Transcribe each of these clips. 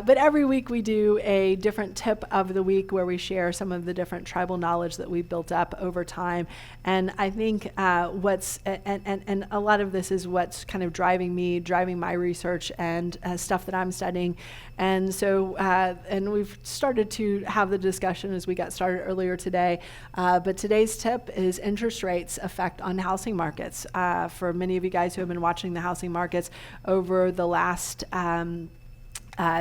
But every week we do a different tip of the week where we share some of the different tribal knowledge that we've built up over time. And I think and a lot of this is what's kind of driving my research and stuff that I'm studying. And so, and we've started to have the discussion as we got started earlier today. But today's tip is interest rates effect on housing markets. For many of you guys who have been watching the housing markets over the last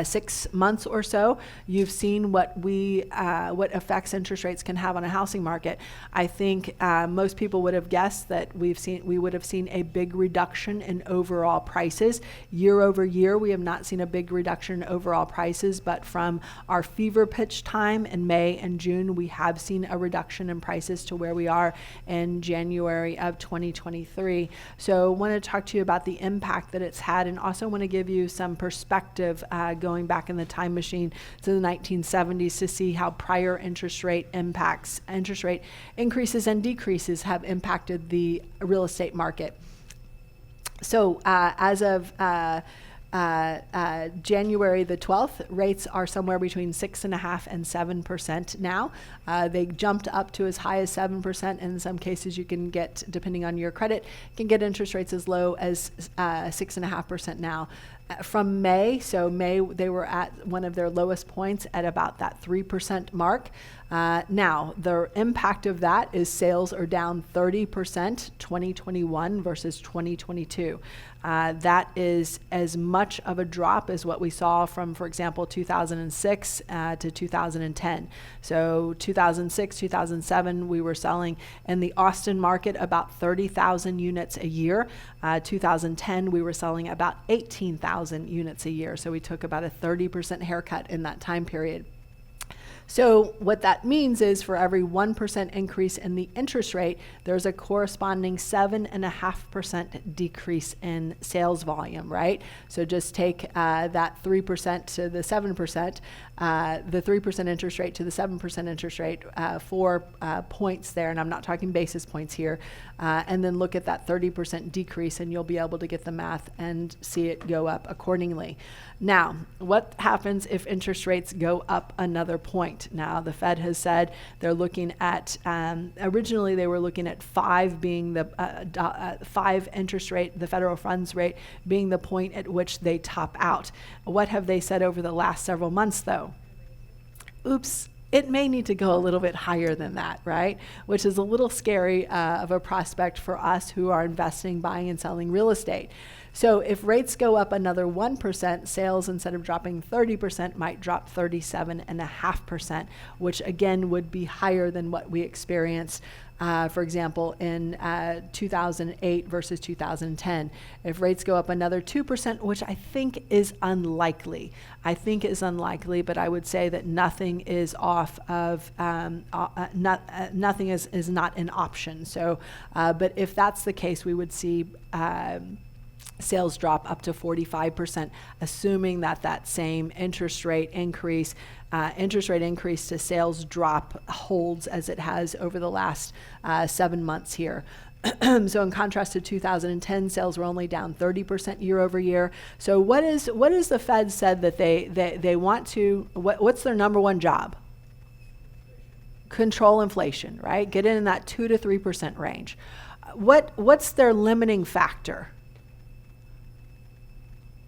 6 months or so, you've seen what effects interest rates can have on a housing market. I think most people would have guessed that we would have seen a big reduction in overall prices. Year over year, we have not seen a big reduction in overall prices, but from our fever pitch time in May and June, we have seen a reduction in prices to where we are in January of 2023. So I want to talk to you about the impact that it's had, and also want to give you some perspective going back in the time machine to the 1970s to see how prior interest rate increases and decreases have impacted the real estate market. So as of January the 12th, rates are somewhere between 6.5% and 7% now. They jumped up to as high as 7%. In some cases, you can get, depending on your credit, can get interest rates as low as 6.5% now. From May, they were at one of their lowest points at about that 3% mark. Now, the impact of that is sales are down 30% 2021 versus 2022. That is as much of a drop as what we saw from, for example, 2006 to 2010. So 2006, 2007, we were selling in the Austin market about 30,000 units a year. 2010, we were selling about 18,000 units a year. So we took about a 30% haircut in that time period. So what that means is for every 1% increase in the interest rate, there's a corresponding 7.5% decrease in sales volume, right? So just take that 3% to the 7%, the 3% interest rate to the 7% interest rate, 4 points there, and I'm not talking basis points here, and then look at that 30% decrease, and you'll be able to get the math and see it go up accordingly. Now, what happens if interest rates go up another point? Now, the Fed has said they're looking at, originally they were looking at 5 being the 5 interest rate, the federal funds rate being the point at which they top out. What have they said over the last several months, though? Oops. It may need to go a little bit higher than that, right? Which is a little scary of a prospect for us who are investing, buying, and selling real estate. So if rates go up another 1%, sales, instead of dropping 30%, might drop 37.5%, which again would be higher than what we experienced, for example, in 2008 versus 2010. If rates go up another 2%, which I think is unlikely, but I would say that nothing is off of, nothing is not an option. So, but if that's the case, we would see sales drop up to 45%, assuming that same interest rate increase to sales drop holds as it has over the last 7 months here. So in contrast to 2010, sales were only down 30% year over year. So what is the Fed said that they want to, what's their number one job? Control inflation, right? Get in that 2 to 3% range. What's their limiting factor?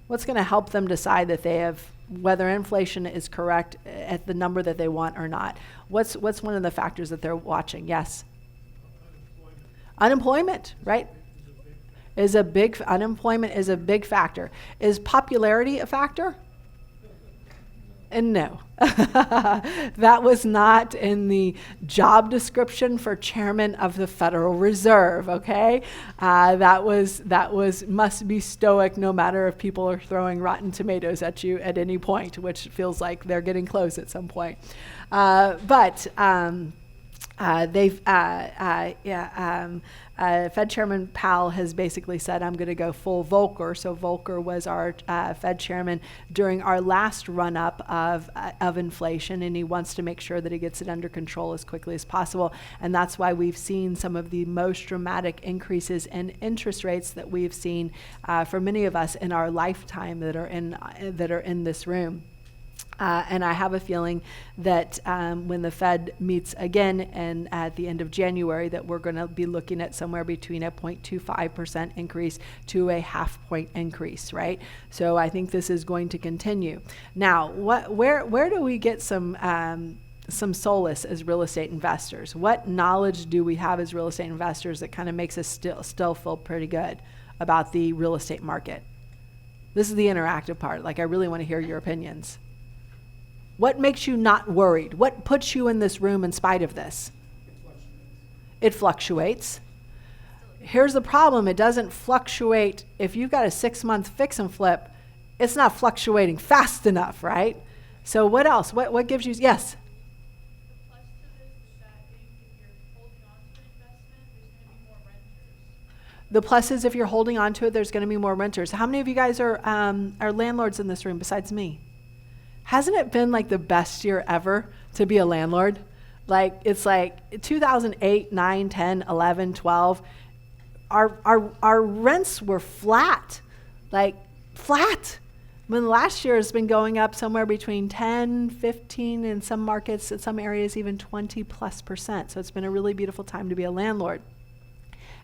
What's going to help them decide that they have, whether inflation is correct at the number that they want or not? What's one of the factors that they're watching? Yes. Unemployment, right? Unemployment is a big factor. Is popularity a factor? And no, that was not in the job description for chairman of the Federal Reserve. Okay, that must be stoic, no matter if people are throwing rotten tomatoes at you at any point, which feels like they're getting close at some point. Fed Chairman Powell has basically said, I'm going to go full Volcker. So Volcker was our Fed chairman during our last run-up of inflation, and he wants to make sure that he gets it under control as quickly as possible. And that's why we've seen some of the most dramatic increases in interest rates that we've seen for many of us in our lifetime that are in this room. And I have a feeling that when the Fed meets again and at the end of January, that we're going to be looking at somewhere between a 0.25% increase to a 0.5 point increase, right? So I think this is going to continue. Now, where do we get some solace as real estate investors? What knowledge do we have as real estate investors that kind of makes us still feel pretty good about the real estate market? This is the interactive part. Like, I really want to hear your opinions. What makes you not worried? What puts you in this room in spite of this? It fluctuates. Here's the problem. It doesn't fluctuate. If you've got a 6-month fix and flip, it's not fluctuating fast enough, right? So what else? What gives you, yes? The plus is if you're holding on to it, there's going to be more renters. How many of you guys are landlords in this room besides me? Hasn't it been like the best year ever to be a landlord? Like, it's like 2008, 9, 10, 11, 12. Our rents were flat, like flat. I mean, last year has been going up somewhere between 10, 15, in some markets, in some areas, even 20+%. So it's been a really beautiful time to be a landlord.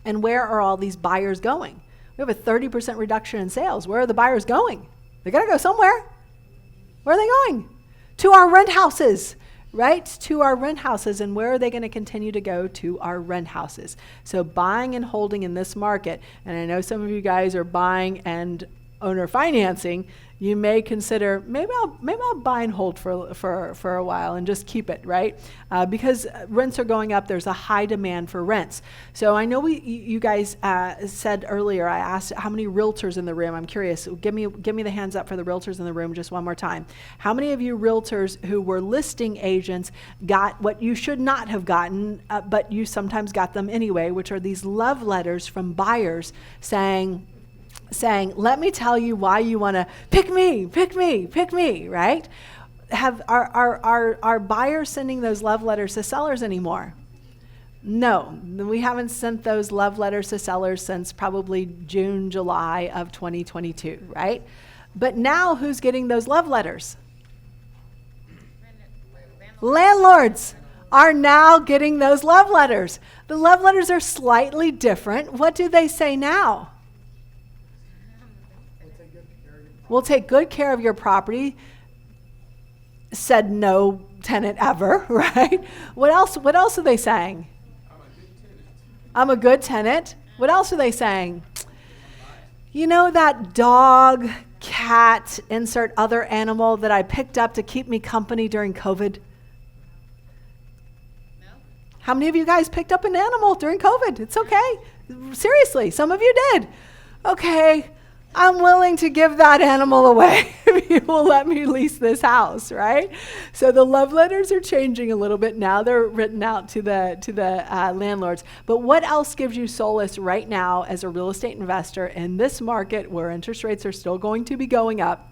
And where are all these buyers going? We have a 30% reduction in sales. Where are the buyers going? They gotta go somewhere. Where are they going? To our rent houses, right? To our rent houses. And where are they going to continue to go? To our rent houses. So buying and holding in this market, and I know some of you guys are buying and owner financing, you may consider, maybe I'll buy and hold for a while and just keep it, right? Because rents are going up, there's a high demand for rents. So I know you guys said earlier, I asked how many realtors in the room. I'm curious, give me the hands up for the realtors in the room just one more time. How many of you realtors who were listing agents got what you should not have gotten, but you sometimes got them anyway, which are these love letters from buyers saying, let me tell you why you want to pick me, right? Are buyers sending those love letters to sellers anymore? No, we haven't sent those love letters to sellers since probably June, July of 2022, right? But now who's getting those love letters? Landlords are now getting those love letters. The love letters are slightly different. What do they say now? We'll take good care of your property, said no tenant ever, right? What else are they saying? I'm a good tenant. What else are they saying? You know that dog, cat, insert other animal that I picked up to keep me company during COVID? No. How many of you guys picked up an animal during COVID? It's okay. Seriously, some of you did. Okay. I'm willing to give that animal away if you will let me lease this house, right? So the love letters are changing a little bit now. They're written out to the landlords. But what else gives you solace right now as a real estate investor in this market where interest rates are still going to be going up?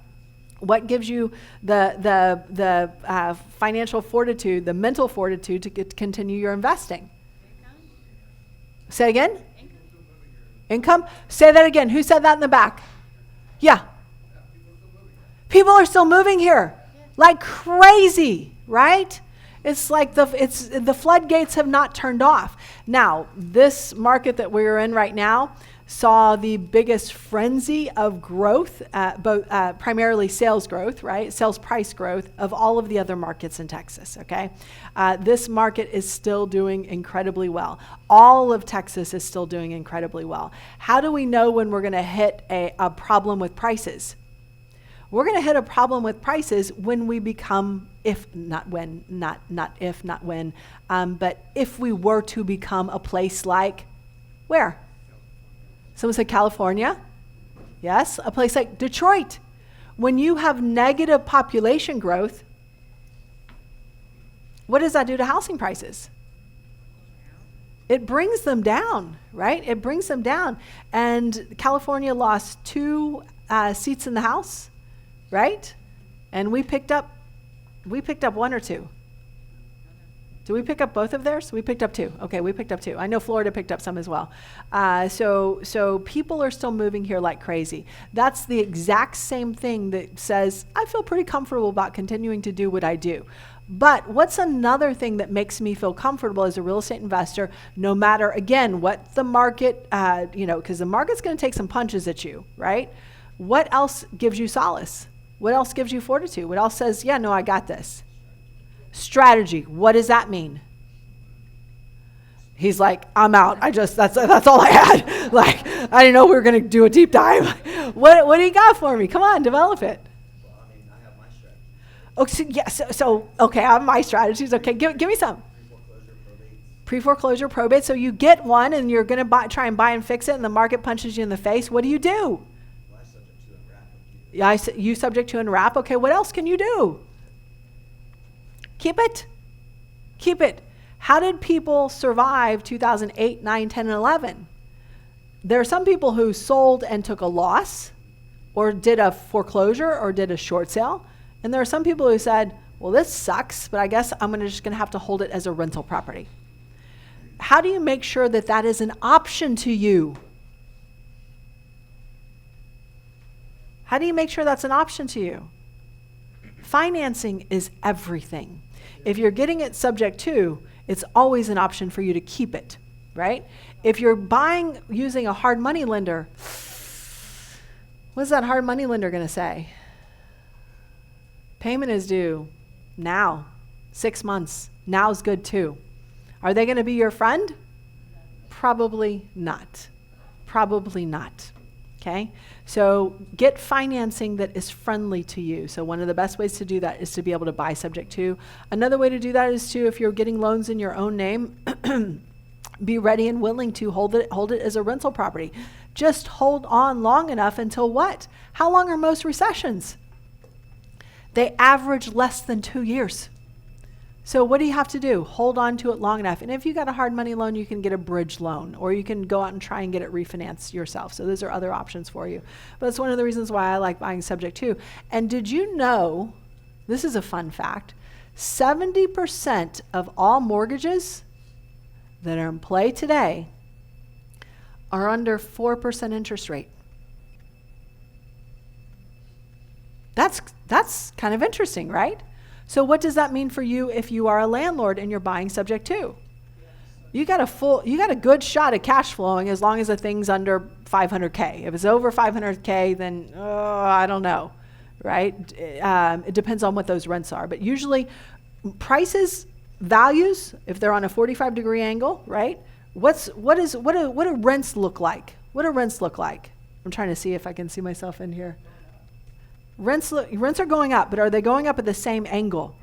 What gives you the financial fortitude, the mental fortitude to continue your investing? Income. Say again? Income? Say that again. Who said that in the back? Yeah. People are still moving here like crazy, right? It's like the floodgates have not turned off. Now, this market that we're in right now saw the biggest frenzy of growth, primarily sales growth, right? Sales price growth of all of the other markets in Texas, okay? This market is still doing incredibly well. All of Texas is still doing incredibly well. How do we know when we're gonna hit a problem with prices? We're gonna hit a problem with prices when we become, but if we were to become a place like, where? Someone said California. Yes, a place like Detroit. When you have negative population growth, what does that do to housing prices? It brings them down, right? It brings them down. And California lost 2 seats in the House, right? And we picked up 1 or 2. Did we pick up both of theirs? We picked up 2. Okay, we picked up 2. I know Florida picked up some as well. So people are still moving here like crazy. That's the exact same thing that says, I feel pretty comfortable about continuing to do what I do. But what's another thing that makes me feel comfortable as a real estate investor, no matter, again, what the market, because the market's going to take some punches at you, right? What else gives you solace? What else gives you fortitude? What else says, yeah, no, I got this? Strategy. What does that mean? He's like, I'm out. That's all I had. Like, I didn't know we were going to do a deep dive. What do you got for me? Come on, develop it. Well, I mean, I have my strategy. Oh, so, yeah, okay, I have my strategies. Okay, give me some. Pre-foreclosure probate. So you get one and you're going to try and buy and fix it and the market punches you in the face. What do you do? Well, I subject to and wrap. Yeah, you subject to and wrap. Okay, what else can you do? Keep it. Keep it. How did people survive 2008, 9, 10, and 11? There are some people who sold and took a loss or did a foreclosure or did a short sale. And there are some people who said, well, this sucks, but I guess I'm just going to have to hold it as a rental property. How do you make sure that that is an option to you? How do you make sure that's an option to you? Financing is everything. If you're getting it subject to, it's always an option for you to keep it, right? If you're buying using a hard money lender, what's that hard money lender going to say? Payment is due now, 6 months. Now's good too. Are they going to be your friend? Probably not. Probably not. Okay? So get financing that is friendly to you. So one of the best ways to do that is to be able to buy subject to. Another way to do that is to, if you're getting loans in your own name, be ready and willing to hold it as a rental property. Just hold on long enough until what? How long are most recessions? They average less than 2 years. So what do you have to do? Hold on to it long enough. And if you got a hard money loan, you can get a bridge loan, or you can go out and try and get it refinanced yourself. So those are other options for you. But it's one of the reasons why I like buying subject to. And did you know, this is a fun fact, 70% of all mortgages that are in play today are under 4% interest rate. That's kind of interesting, right? So what does that mean for you if you are a landlord and you're buying subject to? You got a good shot at cash flowing as long as the thing's under 500K. If it's over 500K, then I don't know, right? It depends on what those rents are. But usually prices, values, if they're on a 45-degree angle, right? What do rents look like? What do rents look like? I'm trying to see if I can see myself in here. Rents are going up, but are they going up at the same angle?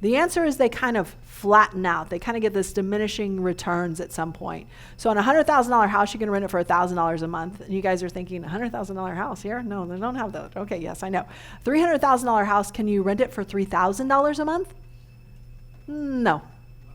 The answer is they kind of flatten out. They kind of get this diminishing returns at some point. So on a $100,000 house, you can rent it for $1,000 a month. And you guys are thinking, $100,000 house here? No, they don't have that. Okay, yes, I know. $300,000 house, can you rent it for $3,000 a month? No,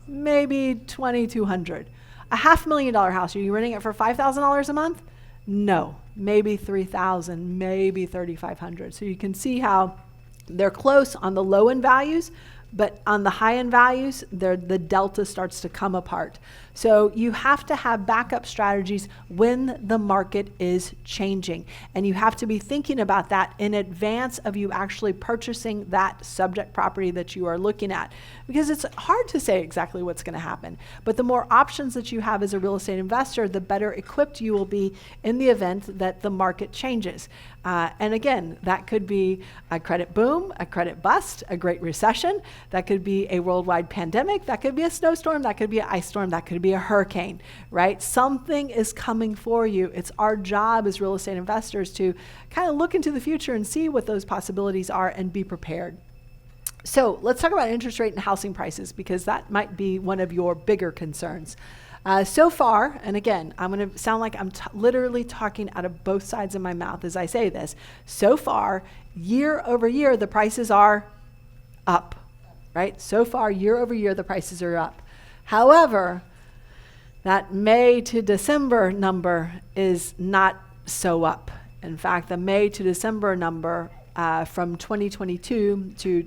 maybe $2,200. A $500,000 house, are you renting it for $5,000 a month? No, maybe $3,000, maybe $3,500. So you can see how they're close on the low end values, but on the high end values, the delta starts to come apart. So you have to have backup strategies when the market is changing. And you have to be thinking about that in advance of you actually purchasing that subject property that you are looking at. Because it's hard to say exactly what's going to happen. But the more options that you have as a real estate investor, the better equipped you will be in the event that the market changes. And again, that could be a credit boom, a credit bust, a great recession. That could be a worldwide pandemic. That could be a snowstorm. That could be an ice storm. That could be a hurricane, right? Something is coming for you. It's our job as real estate investors to kind of look into the future and see what those possibilities are and be prepared. So let's talk about interest rate and housing prices, because that might be one of your bigger concerns. So far, and again, I'm going to sound like I'm literally talking out of both sides of my mouth as I say this. So far, year over year, the prices are up, right? So far, year over year, the prices are up. However, that May to December number is not so up. In fact, the May to December number from 2022 to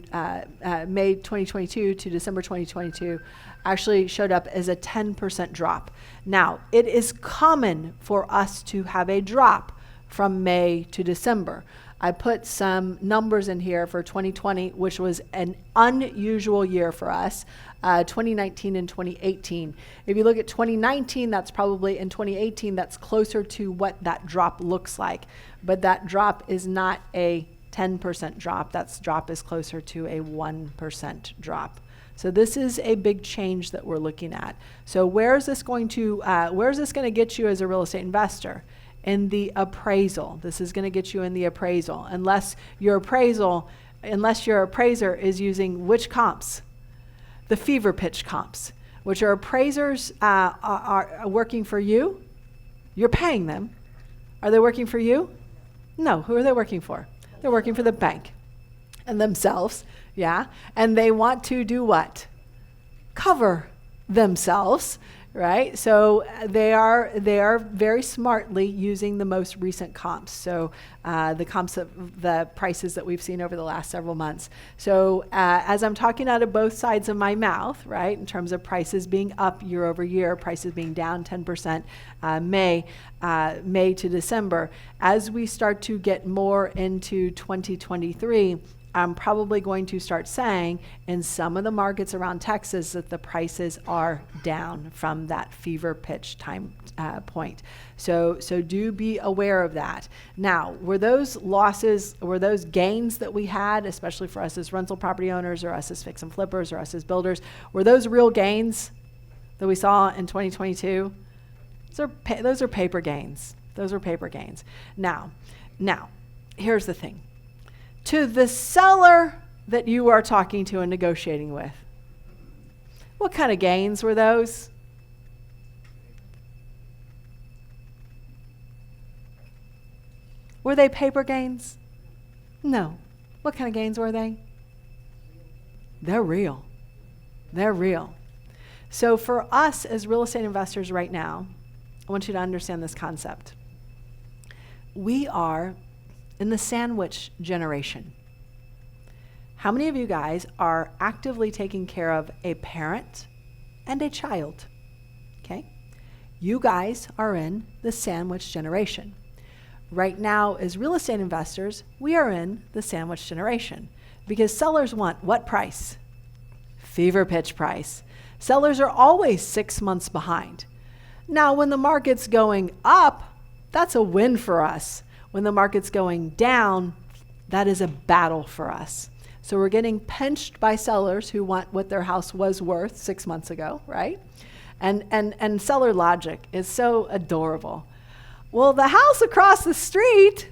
May 2022 to December 2022 actually showed up as a 10% drop. Now, it is common for us to have a drop from May to December. I put some numbers in here for 2020, which was an unusual year for us, 2019 and 2018. If you look at 2019, that's probably, in 2018, that's closer to what that drop looks like. But that drop is not a 10% drop. That drop is closer to a 1% drop. So this is a big change that we're looking at. So where is this going to get you as a real estate investor? In the appraisal. This is going to get you in the appraisal, unless your appraiser is using which comps? The fever pitch comps, which are appraisers are working for you. You're paying them. Are they working for you? No. Who are they working for? They're working for the bank and themselves, yeah. And they want to do what? Cover themselves. Right, so they are very smartly using the most recent comps. So the comps of the prices that we've seen over the last several months. So as I'm talking out of both sides of my mouth, right, in terms of prices being up year over year, prices being down 10%, May to December. As we start to get more into 2023. I'm probably going to start saying in some of the markets around Texas that the prices are down from that fever pitch time point. So do be aware of that. Now, were those gains that we had, especially for us as rental property owners or us as fix and flippers or us as builders, were those real gains that we saw in 2022? Those are paper gains. Those are paper gains. Now, here's the thing. To the seller that you are talking to and negotiating with, what kind of gains were those? Were they paper gains? No. What kind of gains were they? They're real. They're real. So for us as real estate investors right now, I want you to understand this concept. We are in the sandwich generation. How many of you guys are actively taking care of a parent and a child? Okay? You guys are in the sandwich generation. Right now, as real estate investors, we are in the sandwich generation because sellers want what price? Fever pitch price. Sellers are always 6 months behind. Now, when the market's going up, that's a win for us. When the market's going down, that is a battle for us. So we're getting pinched by sellers who want what their house was worth 6 months ago, right? And seller logic is so adorable. Well, the house across the street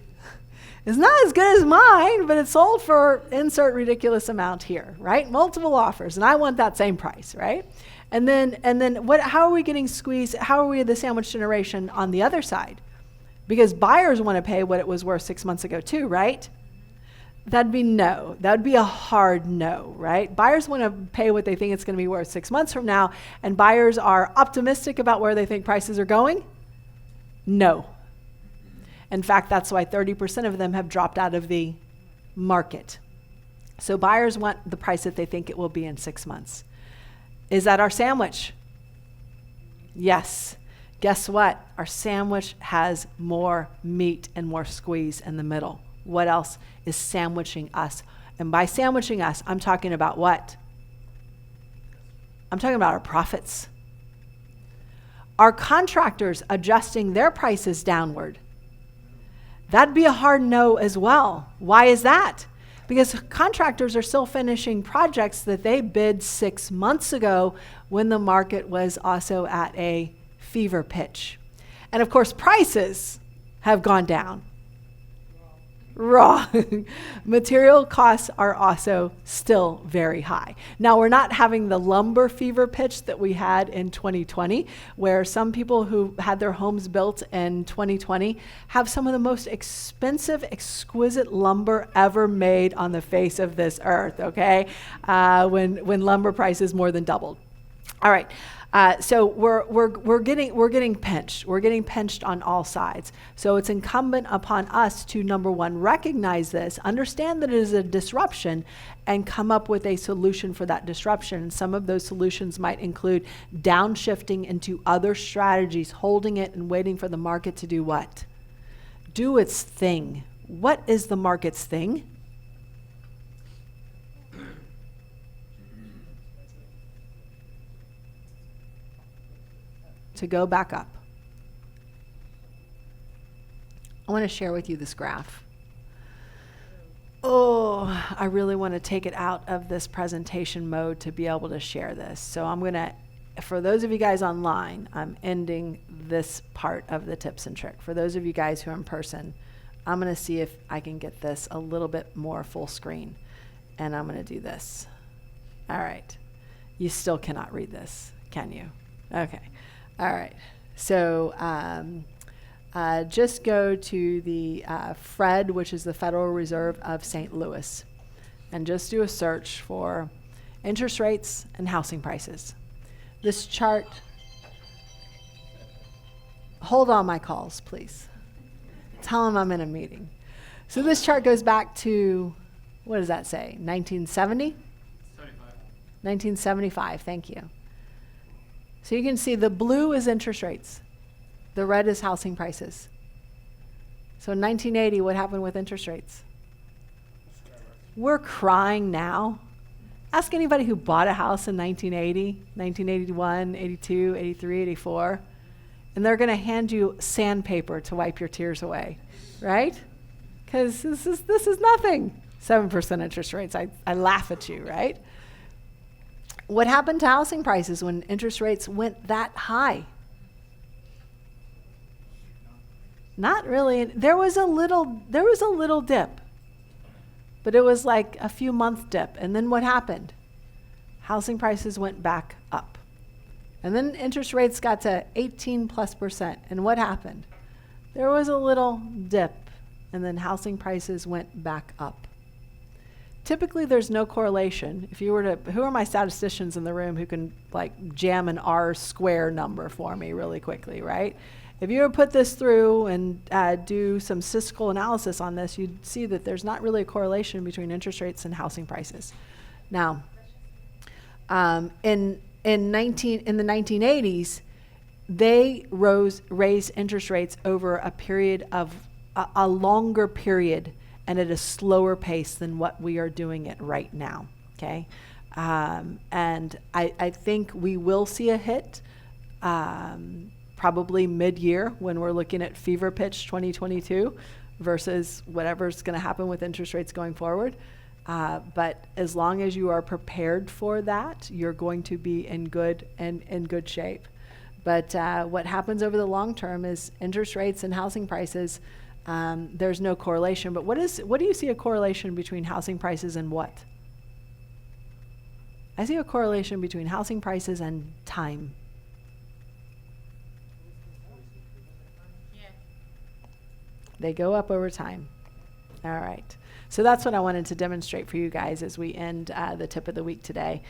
is not as good as mine, but it sold for insert ridiculous amount here, right? Multiple offers, and I want that same price, right? And then what? How are we getting squeezed? How are we the sandwich generation on the other side? Because buyers want to pay what it was worth 6 months ago too, right? That'd be no. That would be a hard no, right? Buyers want to pay what they think it's going to be worth 6 months from now, and buyers are optimistic about where they think prices are going? No. In fact, that's why 30% of them have dropped out of the market. So buyers want the price that they think it will be in 6 months. Is that our sandwich? Yes. Guess what? Our sandwich has more meat and more squeeze in the middle. What else is sandwiching us? And by sandwiching us, I'm talking about what? I'm talking about our profits. Are contractors adjusting their prices downward? That'd be a hard no as well. Why is that? Because contractors are still finishing projects that they bid 6 months ago when the market was also at a fever pitch. And of course, prices have gone down. Wrong. Material costs are also still very high. Now, we're not having the lumber fever pitch that we had in 2020, where some people who had their homes built in 2020 have some of the most expensive, exquisite lumber ever made on the face of this earth, okay? When lumber prices more than doubled. All right. So we're getting pinched. We're getting pinched on all sides. So it's incumbent upon us to, number one, recognize this, understand that it is a disruption, and come up with a solution for that disruption. And some of those solutions might include downshifting into other strategies, holding it and waiting for the market to do what? Do its thing. What is the market's thing? To go back up. I want to share with you this graph. Oh, I really want to take it out of this presentation mode to be able to share this. So I'm going to, for those of you guys online, I'm ending this part of the tips and trick. For those of you guys who are in person, I'm going to see if I can get this a little bit more full screen. And I'm going to do this. All right. You still cannot read this, can you? Okay. All right, so just go to the FRED, which is the Federal Reserve of St. Louis, and just do a search for interest rates and housing prices. This chart, hold on my calls, please. Tell them I'm in a meeting. So this chart goes back to, what does that say, 1970? 1975, thank you. So you can see the blue is interest rates. The red is housing prices. So in 1980, what happened with interest rates? We're crying now. Ask anybody who bought a house in 1980, 1981, 82, 83, 84, and they're going to hand you sandpaper to wipe your tears away, right? Because this is nothing. 7% interest rates. I laugh at you, right? What happened to housing prices when interest rates went that high? Not really. There was a little dip, but it was like a few month dip. And then what happened? Housing prices went back up. And then interest rates got to 18+%. And what happened? There was a little dip, and then housing prices went back up. Typically, there's no correlation. If you were to, who are my statisticians in the room who can like jam an R square number for me really quickly, right? If you were to put this through and do some statistical analysis on this, you'd see that there's not really a correlation between interest rates and housing prices. Now, in the 1980s, they raised interest rates over a period of a longer period and at a slower pace than what we are doing it right now, okay? And I think we will see a hit probably mid-year when we're looking at fever pitch 2022 versus whatever's gonna happen with interest rates going forward. But as long as you are prepared for that, you're going to be in good shape. But what happens over the long term is interest rates and housing prices. There's no correlation, but what do you see a correlation between housing prices and what? I see a correlation between housing prices and time. Yeah. They go up over time. All right. So that's what I wanted to demonstrate for you guys as we end the tip of the week today.